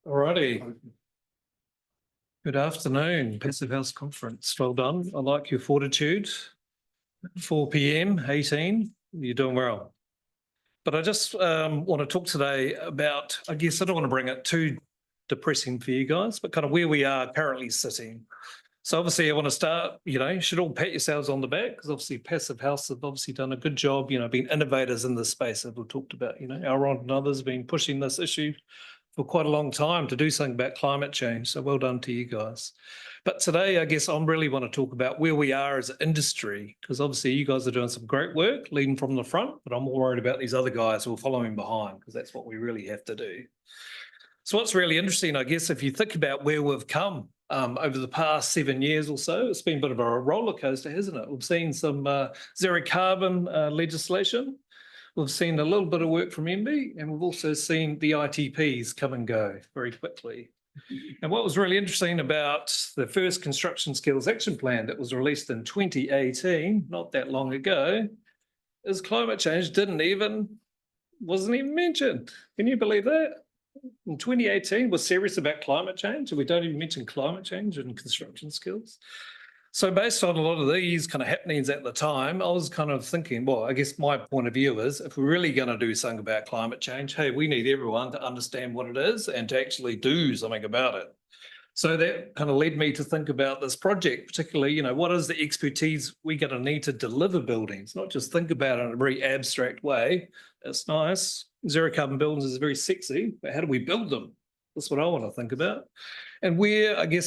Alrighty. Good afternoon, Passive House Conference. Well done. I like your fortitude. 4 p.m, 18. You're doing well. But I just want to talk today about, I guess I don't want to bring it too depressing for you guys, but kind of where we are currently sitting. So obviously I want to start, you should all pat yourselves on the back because obviously Passive House have obviously done a good job, being innovators in this space that we've talked about, Aaron and others have been pushing this issue for quite a long time to do something about climate change. So well done to you guys. But today, I guess I really want to talk about where we are as an industry, because obviously you guys are doing some great work leading from the front, but I'm more worried about these other guys who are following behind, because that's what we really have to do. So what's really interesting, I guess, if you think about where we've come over the past 7 years or so, it's been a bit of a roller coaster, hasn't it? We've seen some zero carbon legislation. We've seen a little bit of work from MB, and we've also seen the ITPs come and go very quickly. And what was really interesting about the first Construction Skills Action Plan that was released in 2018, not that long ago, is climate change wasn't even mentioned. Can you believe that? In 2018, we're serious about climate change, and we don't even mention climate change in construction skills. So based on a lot of these kind of happenings at the time, I was kind of thinking, well, I guess my point of view is if we're really going to do something about climate change, hey, we need everyone to understand what it is and to actually do something about it. So that kind of led me to think about this project, particularly, what is the expertise we're going to need to deliver buildings, not just think about it in a very abstract way. It's nice. Zero carbon buildings is very sexy, but how do we build them? That's what I want to think about. And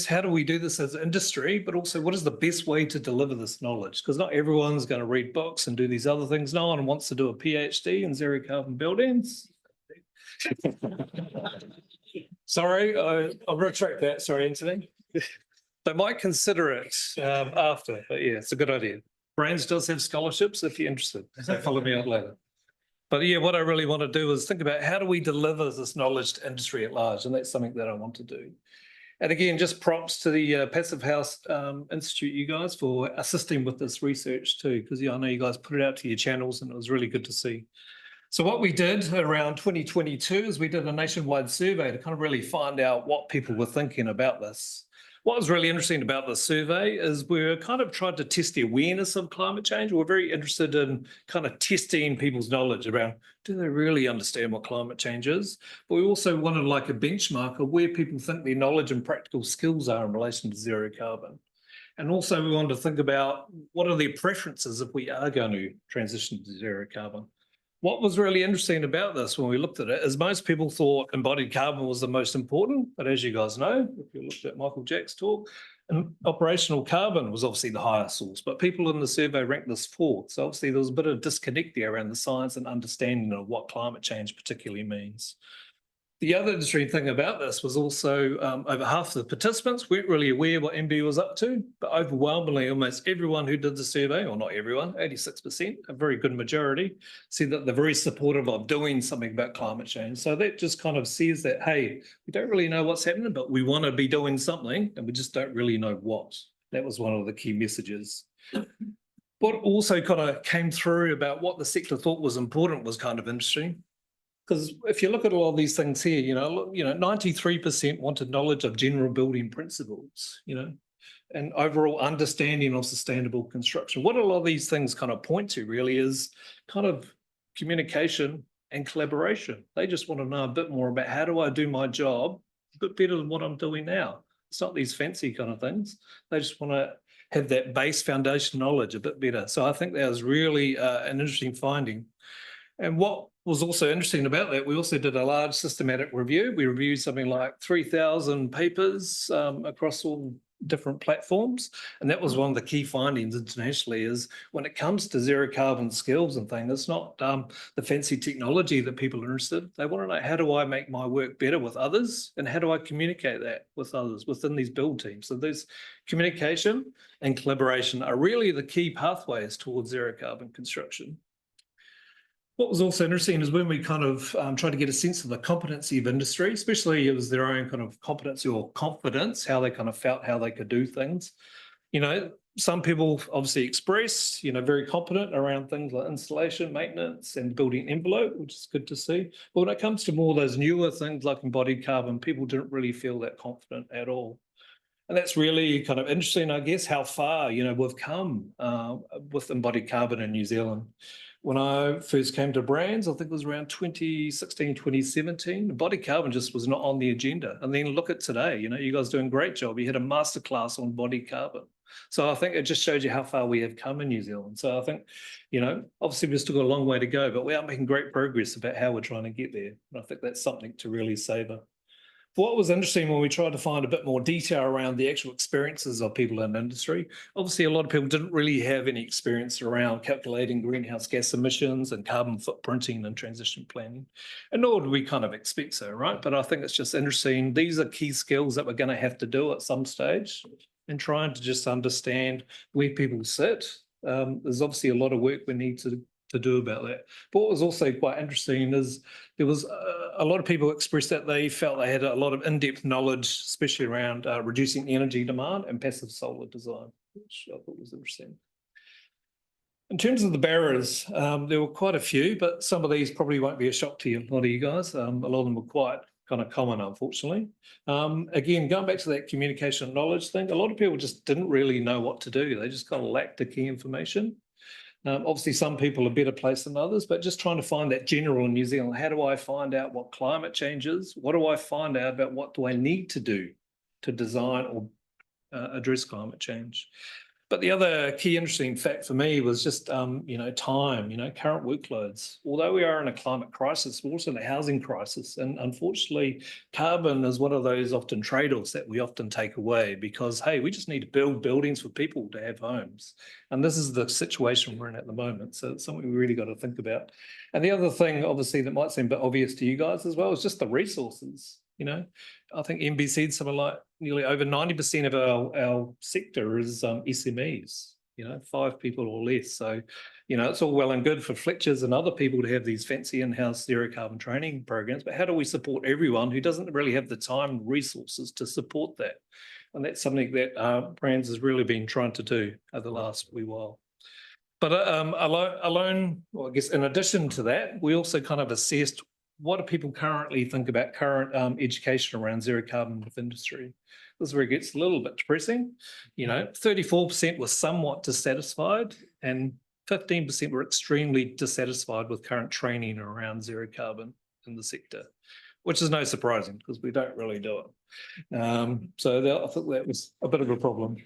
how do we do this as an industry, but also what is the best way to deliver this knowledge? Because not everyone's going to read books and do these other things. No one wants to do a PhD in zero carbon buildings. Sorry, I'll retract that. Sorry, Anthony. They might consider it after, but yeah, it's a good idea. Brains does have scholarships if you're interested. So follow me up later. But yeah, what I really want to do is think about how do we deliver this knowledge to industry at large, and that's something that I want to do. And again, just props to the Passive House Institute, you guys, for assisting with this research too, because I know you guys put it out to your channels and it was really good to see. So what we did around 2022 is we did a nationwide survey to kind of really find out what people were thinking about this. What was really interesting about the survey is we're kind of trying to test the awareness of climate change. We're very interested in kind of testing people's knowledge around, do they really understand what climate change is? But we also wanted like a benchmark of where people think their knowledge and practical skills are in relation to zero carbon. And also we wanted to think about what are their preferences if we are going to transition to zero carbon. What was really interesting about this when we looked at it is most people thought embodied carbon was the most important, but as you guys know, if you looked at Michael Jack's talk, and operational carbon was obviously the highest source, but people in the survey ranked this fourth. So obviously there was a bit of disconnect there around the science and understanding of what climate change particularly means. The other interesting thing about this was also over half the participants weren't really aware what MB was up to, but overwhelmingly almost everyone who did the survey, or not everyone, 86%, a very good majority, said that they're very supportive of doing something about climate change. So that just kind of says that, hey, we don't really know what's happening, but we want to be doing something and we just don't really know what. That was one of the key messages. What also kind of came through about what the sector thought was important was kind of interesting. Because if you look at all of these things here, 93% wanted knowledge of general building principles, and overall understanding of sustainable construction. What a lot of these things kind of point to really is kind of communication and collaboration. They just want to know a bit more about how do I do my job a bit better than what I'm doing now. It's not these fancy kind of things. They just want to have that base foundation knowledge a bit better. So I think that was really an interesting finding. And what was also interesting about that, we also did a large systematic review. We reviewed something like 3,000 papers across all different platforms. And that was one of the key findings internationally is when it comes to zero carbon skills and things, it's not the fancy technology that people are interested in. They want to know, how do I make my work better with others? And how do I communicate that with others within these build teams? So there's communication and collaboration are really the key pathways towards zero carbon construction. What was also interesting is when we kind of tried to get a sense of the competency of industry, especially it was their own kind of competency or confidence, how they kind of felt, how they could do things. Some people obviously express, very competent around things like installation, maintenance, and building envelope, which is good to see. But when it comes to more of those newer things like embodied carbon, people didn't really feel that confident at all. And that's really kind of interesting, I guess, how far, we've come with embodied carbon in New Zealand. When I first came to Brands, I think it was around 2016, 2017, embodied carbon just was not on the agenda. And then look at today, you guys are doing a great job. You had a masterclass on embodied carbon. So I think it just shows you how far we have come in New Zealand. So I think, obviously we've still got a long way to go, but we are making great progress about how we're trying to get there. And I think that's something to really savor. What was interesting when we tried to find a bit more detail around the actual experiences of people in the industry, obviously a lot of people didn't really have any experience around calculating greenhouse gas emissions and carbon footprinting and transition planning. And nor do we kind of expect so, right? But I think it's just interesting. These are key skills that we're going to have to do at some stage and trying to just understand where people sit. There's obviously a lot of work we need to do about that. But what was also quite interesting is there was a lot of people expressed that they felt they had a lot of in-depth knowledge, especially around reducing energy demand and passive solar design, which I thought was interesting. In terms of the barriers, there were quite a few, but some of these probably won't be a shock to you, a lot of you guys. A lot of them were quite kind of common, unfortunately. Again, going back to that communication and knowledge thing, a lot of people just didn't really know what to do. They just kind of lacked the key information. Obviously, some people are better placed than others, but just trying to find that general in New Zealand. How do I find out what climate change is? What do I find out about what do I need to do to design or address climate change? But the other key interesting fact for me was just, time, current workloads. Although we are in a climate crisis, we're also in a housing crisis. And unfortunately, carbon is one of those often trade-offs that we often take away because, hey, we just need to build buildings for people to have homes. And this is the situation we're in at the moment. So it's something we really got to think about. And the other thing, obviously, that might seem a bit obvious to you guys as well is just the resources. I think NBC something like nearly over 90% of our sector is SMEs, 5 people or less. So, it's all well and good for Fletchers and other people to have these fancy in-house zero carbon training programs, but how do we support everyone who doesn't really have the time and resources to support that? And that's something that Brands has really been trying to do over the last wee while. But alone, well, I guess in addition to that, we also kind of assessed what do people currently think about current education around zero carbon with industry? This is where it gets a little bit depressing. 34% were somewhat dissatisfied and 15% were extremely dissatisfied with current training around zero carbon in the sector, which is no surprising because we don't really do it. So I think that was a bit of a problem.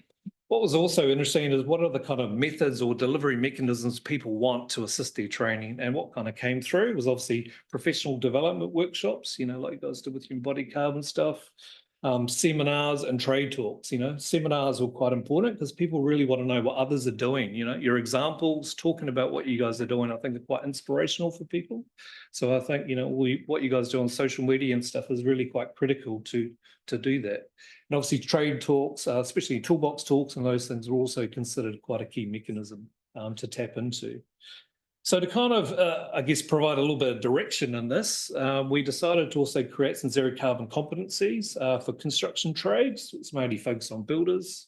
What was also interesting is what are the kind of methods or delivery mechanisms people want to assist their training, and what kind of came through was obviously professional development workshops, like you guys did with your embodied carbon stuff, seminars and trade talks. Seminars were quite important because people really want to know what others are doing. Your examples, talking about what you guys are doing, I think are quite inspirational for people. So I think, what you guys do on social media and stuff is really quite critical to do that. And obviously trade talks, especially toolbox talks and those things are also considered quite a key mechanism to tap into. So to kind of, I guess, provide a little bit of direction in this, we decided to also create some zero carbon competencies for construction trades. It's mainly focused on builders,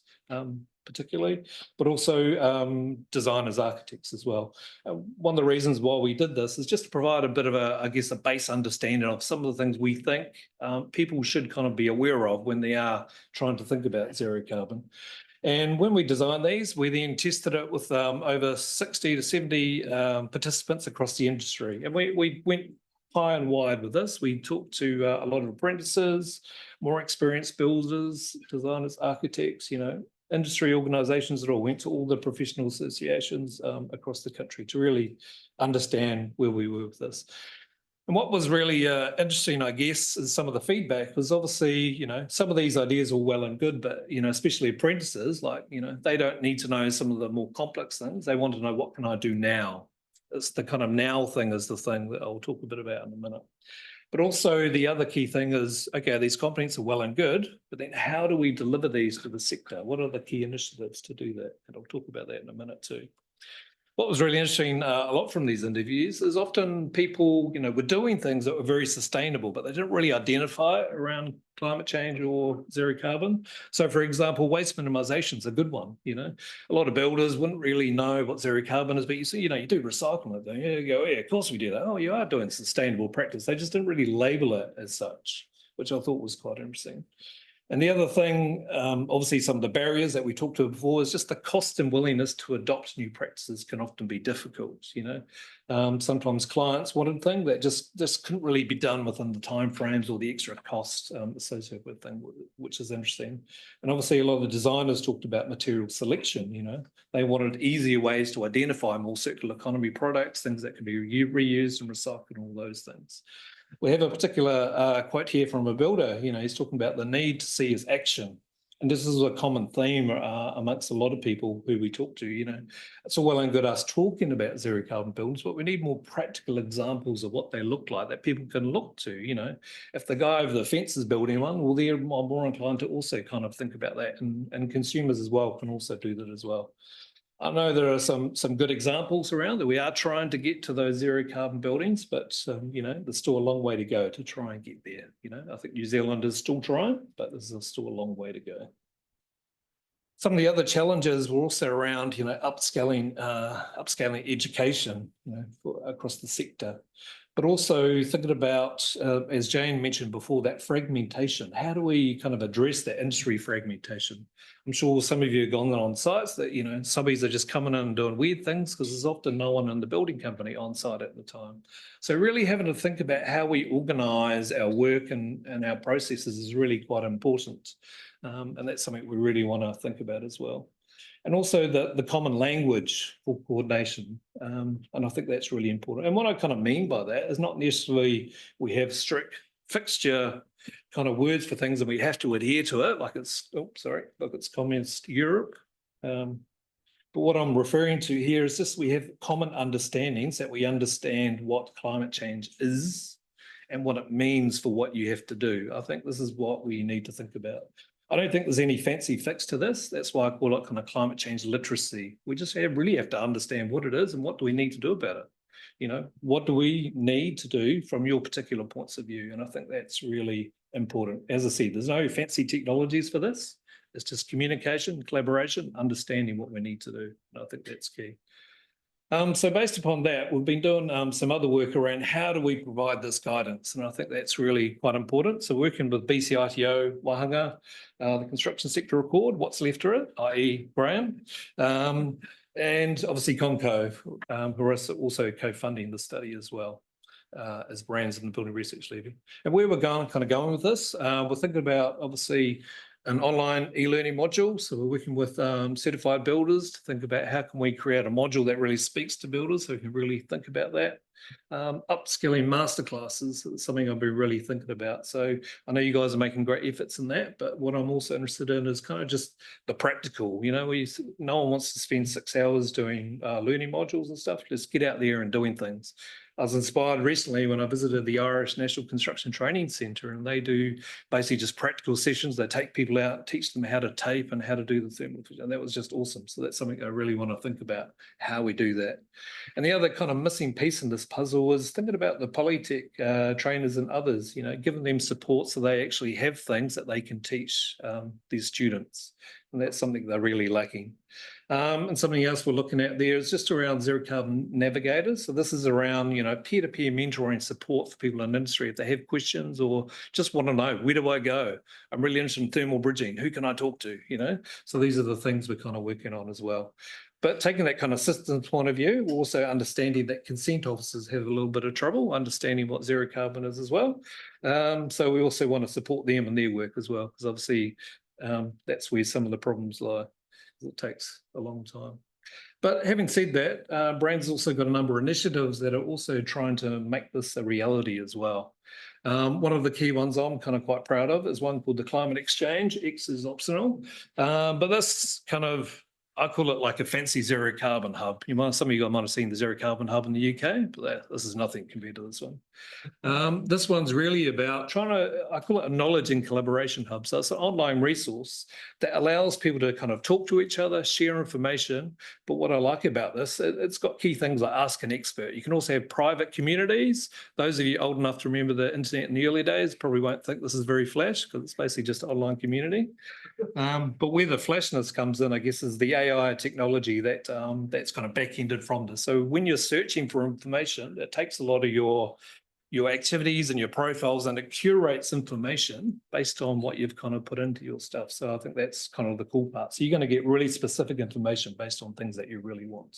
particularly, but also designers, architects as well. One of the reasons why we did this is just to provide a bit of a base understanding of some of the things we think people should kind of be aware of when they are trying to think about zero carbon. And when we designed these, we then tested it with over 60 to 70 participants across the industry. And we went high and wide with this. We talked to a lot of apprentices, more experienced builders, designers, architects, industry organisations that all went to all the professional associations across the country to really understand where we were with this. And what was really interesting, I guess, is some of the feedback was obviously, some of these ideas are well and good, but, especially apprentices, they don't need to know some of the more complex things. They want to know, what can I do now? It's the kind of now thing is the thing that I'll talk a bit about in a minute. But also the other key thing is, okay, these competencies are well and good, but then how do we deliver these to the sector? What are the key initiatives to do that? And I'll talk about that in a minute too. What was really interesting, a lot from these interviews, is often people, were doing things that were very sustainable, but they didn't really identify it around climate change or zero carbon. So, for example, waste minimisation is a good one. A lot of builders wouldn't really know what zero carbon is, but you see, you do recycling. Don't you? You go, yeah, of course we do that. Oh, you are doing sustainable practice. They just didn't really label it as such, which I thought was quite interesting. And the other thing, obviously, some of the barriers that we talked about before is just the cost and willingness to adopt new practices can often be difficult. Sometimes clients wanted things that just couldn't really be done within the timeframes or the extra costs associated with things, which is interesting. And obviously, a lot of the designers talked about material selection. They wanted easier ways to identify more circular economy products, things that can be reused and recycled, and all those things. We have a particular quote here from a builder. He's talking about the need to see is action. And this is a common theme amongst a lot of people who we talk to. It's all well and good us talking about zero carbon buildings, but we need more practical examples of what they look like that people can look to. If the guy over the fence is building one, well, they're more inclined to also kind of think about that, and consumers as well can also do that as well. I know there are some good examples around that we are trying to get to those zero carbon buildings, but there's still a long way to go to try and get there. I think New Zealand is still trying, but there's still a long way to go. Some of the other challenges were also around, upscaling education, across the sector. But also thinking about, as Jane mentioned before, that fragmentation. How do we kind of address that industry fragmentation? I'm sure some of you have gone on sites that, subbies are just coming in and doing weird things because there's often no one in the building company on site at the time. So really having to think about how we organise our work and our processes is really quite important. And that's something we really want to think about as well. And also the common language for coordination. And I think that's really important. And what I kind of mean by that is not necessarily we have strict fixture kind of words for things and we have to adhere to it, like it's communist Europe. But what I'm referring to here is just we have common understandings, that we understand what climate change is and what it means for what you have to do. I think this is what we need to think about. I don't think there's any fancy fix to this. That's why I call it kind of climate change literacy. We just really have to understand what it is and what do we need to do about it. What do we need to do from your particular points of view? And I think that's really important. As I said, there's no fancy technologies for this. It's just communication, collaboration, understanding what we need to do. And I think that's key. So based upon that, we've been doing some other work around how do we provide this guidance, and I think that's really quite important. So working with BCITO, Wahanga, the Construction Sector Accord, What's Left of It, i.e. Graham, and obviously Conco, who are also co-funding the study as well, as brands in the Building Research Levy. And where we're going with this, we're thinking about obviously an online e-learning module. So we're working with certified builders to think about how can we create a module that really speaks to builders so we can really think about that. Upskilling masterclasses is something I've been really thinking about. So I know you guys are making great efforts in that, but what I'm also interested in is kind of just the practical. No one wants to spend 6 hours doing learning modules and stuff. Just get out there and doing things. I was inspired recently when I visited the Irish National Construction Training Centre, and they do basically just practical sessions. They take people out, teach them how to tape and how to do the thermal, and that was just awesome. So that's something I really want to think about, how we do that. And the other kind of missing piece in this puzzle was thinking about the Polytech trainers and others, giving them support so they actually have things that they can teach these students. And that's something they're really lacking. And something else we're looking at there is just around zero carbon navigators. So this is around, peer-to-peer mentoring support for people in industry if they have questions or just want to know, where do I go? I'm really interested in thermal bridging. Who can I talk to? So these are the things we're kind of working on as well. But taking that kind of systems point of view, we're also understanding that consent officers have a little bit of trouble understanding what zero carbon is as well. So we also want to support them in their work as well, because obviously that's where some of the problems lie. It takes a long time. But having said that, Brand's also got a number of initiatives that are also trying to make this a reality as well. One of the key ones I'm kind of quite proud of is one called the Climate Exchange. X is optional. But this kind of I call it like a fancy zero carbon hub. Some of you guys might have seen the zero carbon hub in the UK, but this is nothing compared to this one. This one's really about I call it a knowledge and collaboration hub. So it's an online resource that allows people to kind of talk to each other, share information. But what I like about this, it's got key things like ask an expert. You can also have private communities. Those of you old enough to remember the internet in the early days probably won't think this is very flash because it's basically just an online community. But where the flashness comes in, I guess, is the AI technology that's kind of back-ended from this. So when you're searching for information, it takes a lot of your activities and your profiles, and it curates information based on what you've kind of put into your stuff. So I think that's kind of the cool part. So you're going to get really specific information based on things that you really want.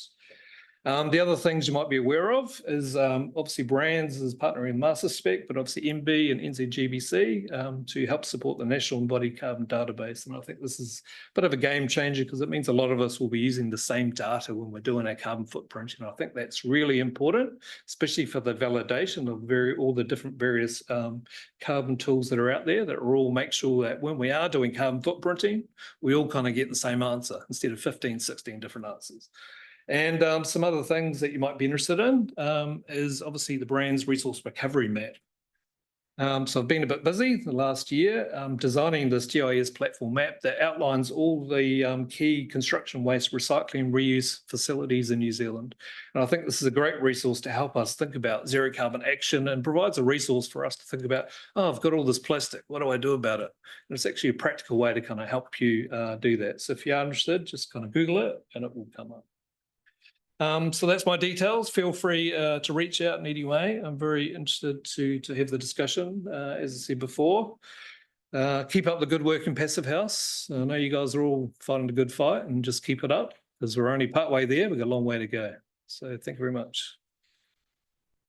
The other things you might be aware of is obviously Brands is partnering with MasterSpec, but obviously MB and NZGBC to help support the National Embodied Carbon Database. And I think this is a bit of a game changer because it means a lot of us will be using the same data when we're doing our carbon footprint. And I think that's really important, especially for the validation of all the different various carbon tools that are out there that will all make sure that when we are doing carbon footprinting, we all kind of get the same answer instead of 15, 16 different answers. And some other things that you might be interested in is obviously the Brands Resource Recovery Map. So I've been a bit busy the last year designing this GIS platform map that outlines all the key construction waste recycling reuse facilities in New Zealand. And I think this is a great resource to help us think about zero carbon action and provides a resource for us to think about, oh, I've got all this plastic, what do I do about it? And it's actually a practical way to kind of help you do that. So if you are interested, just kind of Google it and it will come up. So that's my details. Feel free to reach out in any way. I'm very interested to have the discussion, as I said before. Keep up the good work in Passive House. I know you guys are all fighting a good fight and just keep it up because we're only partway there. We've got a long way to go. So thank you very much.